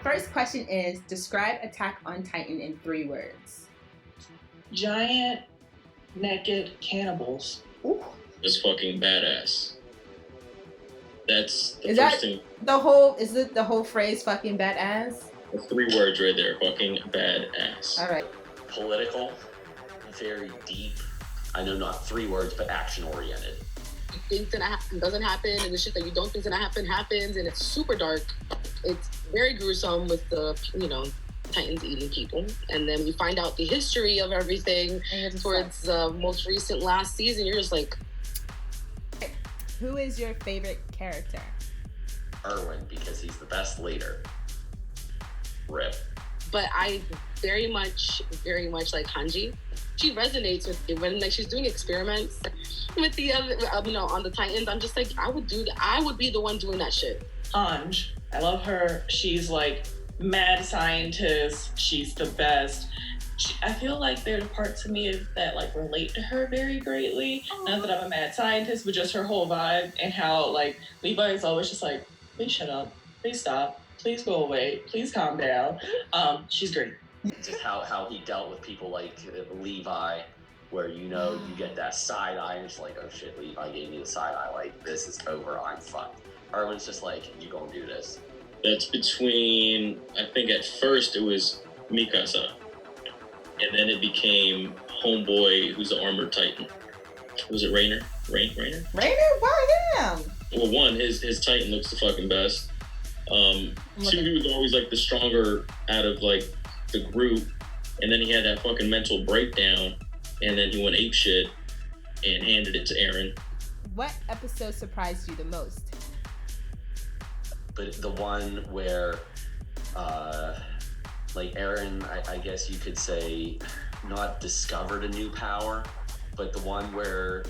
first question is, describe Attack on Titan in 3 words. Giant, naked cannibals. Ooh. It's fucking badass. That's the Is first that thing. Is it the whole phrase fucking badass? The 3 words right there, fucking badass. All right. Political, very deep. I know not 3 words, but action oriented. You think that doesn't happen, and the shit that you don't think is gonna happen happens, and it's super dark. It's very gruesome with the, Titans eating people, and then you find out the history of everything towards the most recent last season. You're just like, who is your favorite character? Erwin, because he's the best leader. Rip. but I very much like Hanji. She resonates with it when she's doing experiments with the other, on the Titans. I'm just like, I would be the one doing that shit. Anj, I love her. She's like mad scientist. She's the best. I feel like there's parts of me that like relate to her very greatly. Not that I'm a mad scientist, but just her whole vibe and how like Levi is always just like, please shut up, please stop, please go away, please calm down. She's great. Just how he dealt with people like Levi, where you get that side eye and it's like, oh shit, Levi gave me the side eye, like this is over, I'm fucked. Erwin's just like, you gonna do this. That's between, I think at first it was Mikasa. And then it became Homeboy, who's the armored titan. Was it Rainer? Rainer? Rainer? Why him? Well, one, his titan looks the fucking best. Two, he was always like the stronger out of like the group. And then he had that fucking mental breakdown. And then he went apeshit and handed it to Eren. What episode surprised you the most? But the one where, like Eren, I guess you could say, not discovered a new power, but the one where...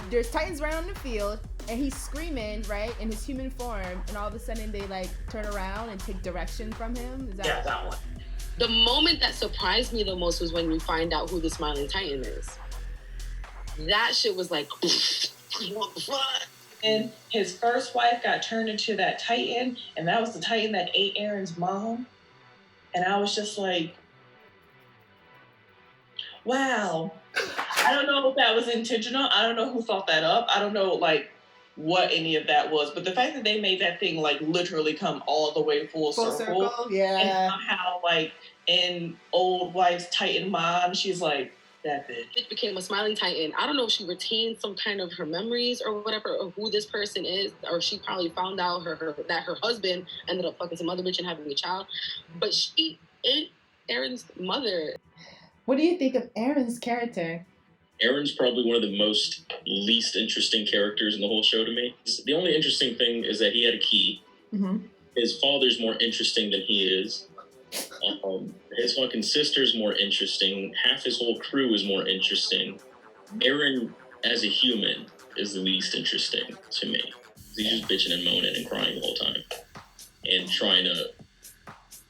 There's Titans right on the field, and he's screaming, right, in his human form, and all of a sudden they, like, turn around and take direction from him? Yeah, that one. The moment that surprised me the most was when you find out who the Smiling Titan is. That shit was like, what the fuck? And his first wife got turned into that Titan, and that was the Titan that ate Eren's mom. And I was just like, wow. I don't know if that was intentional. I don't know who thought that up. I don't know, like, what any of that was. But the fact that they made that thing, like, literally come all the way full circle. Yeah. And somehow, like, in old wife's Titan mom, she's like, that bitch. It became a Smiling Titan. I don't know if she retained some kind of her memories or whatever, or who this person is, or she probably found out that her husband ended up fucking some other bitch and having a child. But she ate Eren's mother. What do you think of Eren's character? Eren's probably one of the most least interesting characters in the whole show to me. The only interesting thing is that he had a key. Mm-hmm. His father's more interesting than he is. His fucking sister's more interesting. Half his whole crew is more interesting. Eren, as a human, is the least interesting to me. He's just bitching and moaning and crying the whole time. And trying to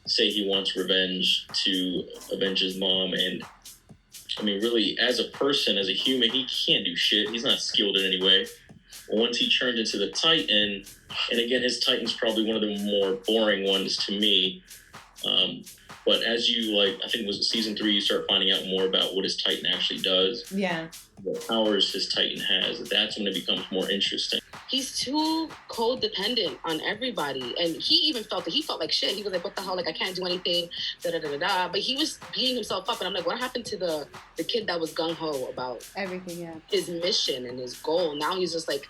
say he wants revenge to avenge his mom. And, I mean, really, as a person, as a human, he can't do shit. He's not skilled in any way. But once he turned into the Titan, and again, his Titan's probably one of the more boring ones to me. But as you, like, I think it was season 3, you start finding out more about what his Titan actually does. Yeah. What powers his Titan has. That's when it becomes more interesting. He's too codependent on everybody. And he even felt like shit. He was like, what the hell? Like, I can't do anything. Da-da-da-da-da. But he was beating himself up. And I'm like, what happened to the kid that was gung-ho about Everything, yeah. his mission and his goal? Now he's just like,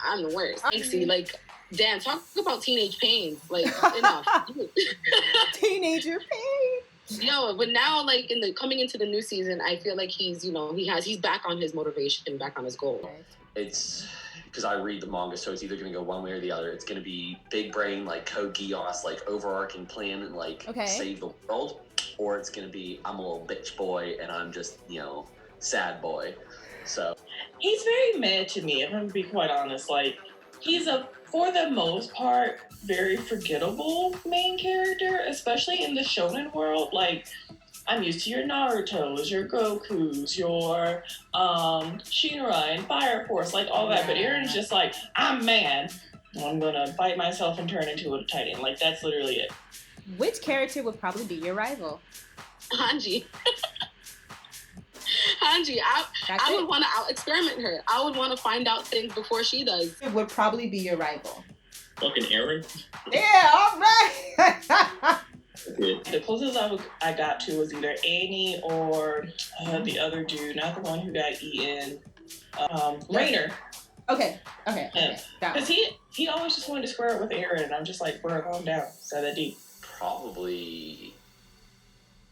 I'm the worst. Stacey, like, damn, talk about teenage pain. Like, enough. Teenager pain. Yo, but now, like, coming into the new season, I feel like he's back on his motivation, back on his goal. It's because I read the manga, so it's either going to go one way or the other. It's going to be big brain, like Code Geass, like overarching plan and like save the world, or it's going to be I'm a little bitch boy and I'm just sad boy. So he's very mad to me, if I'm going to be quite honest. Like, he's for the most part, very forgettable main character, especially in the shonen world. Like, I'm used to your Naruto's, your Goku's, your Shinra and Fire Force, like all that. But Eren's just like, I'm man. I'm gonna bite myself and turn into a Titan. Like, that's literally it. Which character would probably be your rival? Hanji. Hanji. I would want to out-experiment her. I would want to find out things before she does. It would probably be your rival. Fucking Aaron. Yeah, all right. The closest I got to was either Annie or the other dude, not the one who got eaten. Rainer. Okay. Because he always just wanted to square it with Aaron, and I'm just like, bro, calm down. It's not that deep. Probably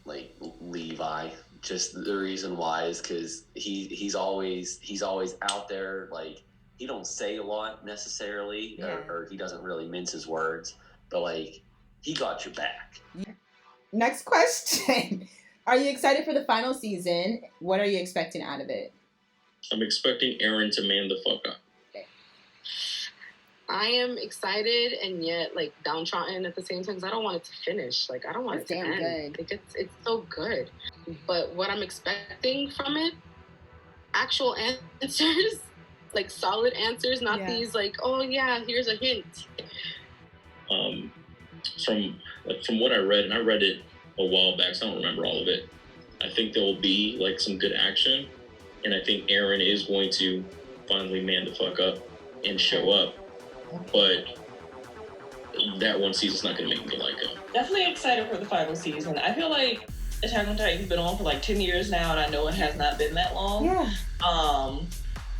like Levi. Just the reason why is because he's always out there. Like, he don't say a lot necessarily, or he doesn't really mince his words, but like, he got your back. Next question. Are you excited for the final season? What are you expecting out of it? I'm expecting Aaron to man the fuck up. Okay. I am excited and yet like downtrodden at the same time because I don't want it to finish. Like, I don't want it to end. Like, it's so good. But what I'm expecting from it, actual answers, like solid answers, not these like, oh yeah, here's a hint. From what I read, and I read it a while back, so I don't remember all of it. I think there will be like some good action, and I think Aaron is going to finally man the fuck up and show up. But that one season's not going to make me like him. Definitely excited for the final season. I feel like Attack on Titan's been on for like 10 years now, and I know it has not been that long. Yeah.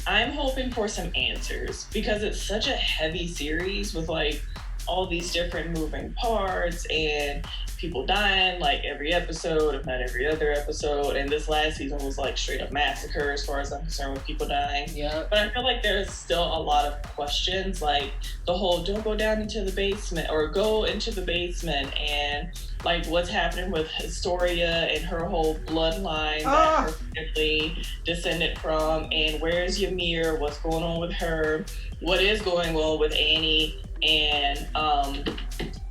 I'm hoping for some answers because it's such a heavy series with like all these different moving parts and people dying like every episode, if not every other episode. And this last season was like straight up massacre as far as I'm concerned with people dying. Yeah. But I feel like there's still a lot of questions, like the whole don't go down into the basement or go into the basement, and like what's happening with Historia and her whole bloodline that her family descended from, and where's Ymir, what's going on with her, what is going on with Annie, and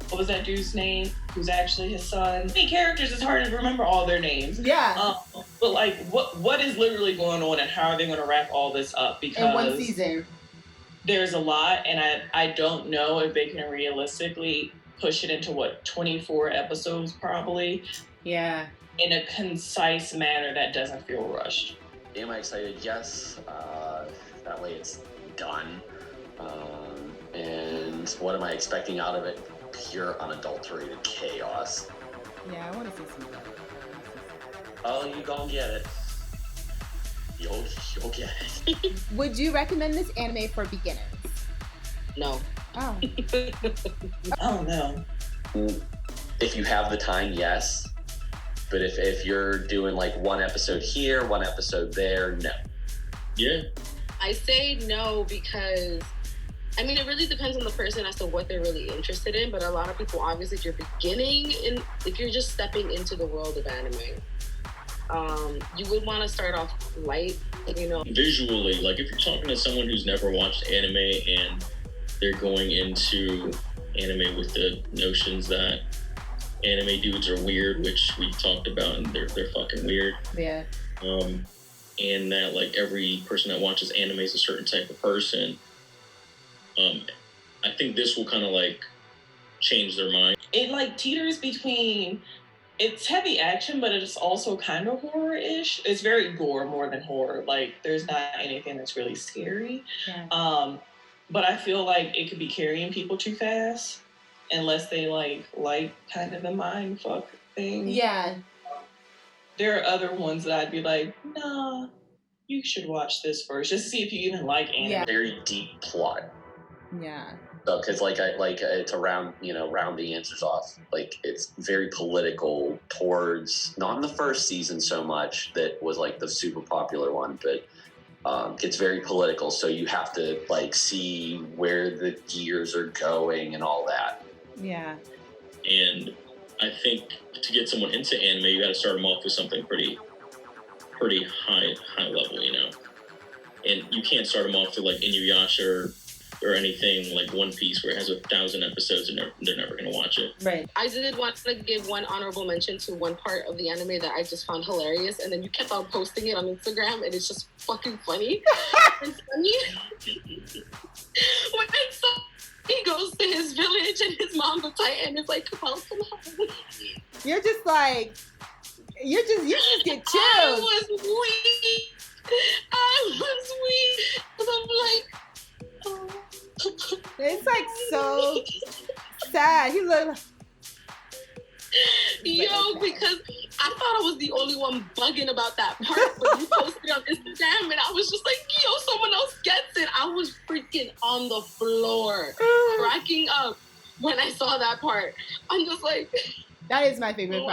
what was that dude's name who's actually his son? Many characters, it's hard to remember all their names. Yeah. But like what is literally going on, and how are they going to wrap all this up? Because in one season there's a lot, and I don't know if they can realistically push it into 24 episodes probably. Yeah. In a concise manner that doesn't feel rushed. Am I excited? Yes. That way it's done. And what am I expecting out of it? Pure unadulterated chaos. Yeah, I want to see some of that. Oh, you gonna get it. You'll get it. Would you recommend this anime for beginners? No. Oh. Oh no. If you have the time, yes. But if you're doing like one episode here, one episode there, no. Yeah. I say no because, I mean, it really depends on the person as to what they're really interested in. But a lot of people, obviously, if you're just stepping into the world of anime, you would want to start off light, you know. Visually, like if you're talking to someone who's never watched anime and they're going into anime with the notions that anime dudes are weird, which we talked about, and they're fucking weird. Yeah. And that like every person that watches anime is a certain type of person. I think this will kind of like change their mind. It like teeters between, it's heavy action, but it's also kind of horror-ish. It's very gore more than horror. Like there's not anything that's really scary. Yeah. But I feel like it could be carrying people too fast unless they like kind of the mind fuck thing. Yeah. There are other ones that I'd be like, nah, you should watch this first just to see if you even like anime. Yeah. Very deep plot. Yeah. So, because it's around, round the answers off. Like, it's very political towards, not in the first season so much, that was like the super popular one, but it's very political. So you have to like see where the gears are going and all that. Yeah. And I think to get someone into anime, you got to start them off with something pretty high level, And you can't start them off with like Inuyasha or anything like One Piece where it has 1,000 episodes and they're never going to watch it. Right. I did want to give one honorable mention to one part of the anime that I just found hilarious, and then you kept on posting it on Instagram, and it's just fucking funny. It's funny. When he goes to his village and his mom, the Titan, is like, welcome home. You're just like, you just get chills. I was weak. Because I'm like, oh. It's like so sad. He looked like, because I thought I was the only one bugging about that part, but you posted on Instagram, and I was just like, yo, someone else gets it. I was freaking on the floor, cracking up when I saw that part. I'm just like, that is my favorite part.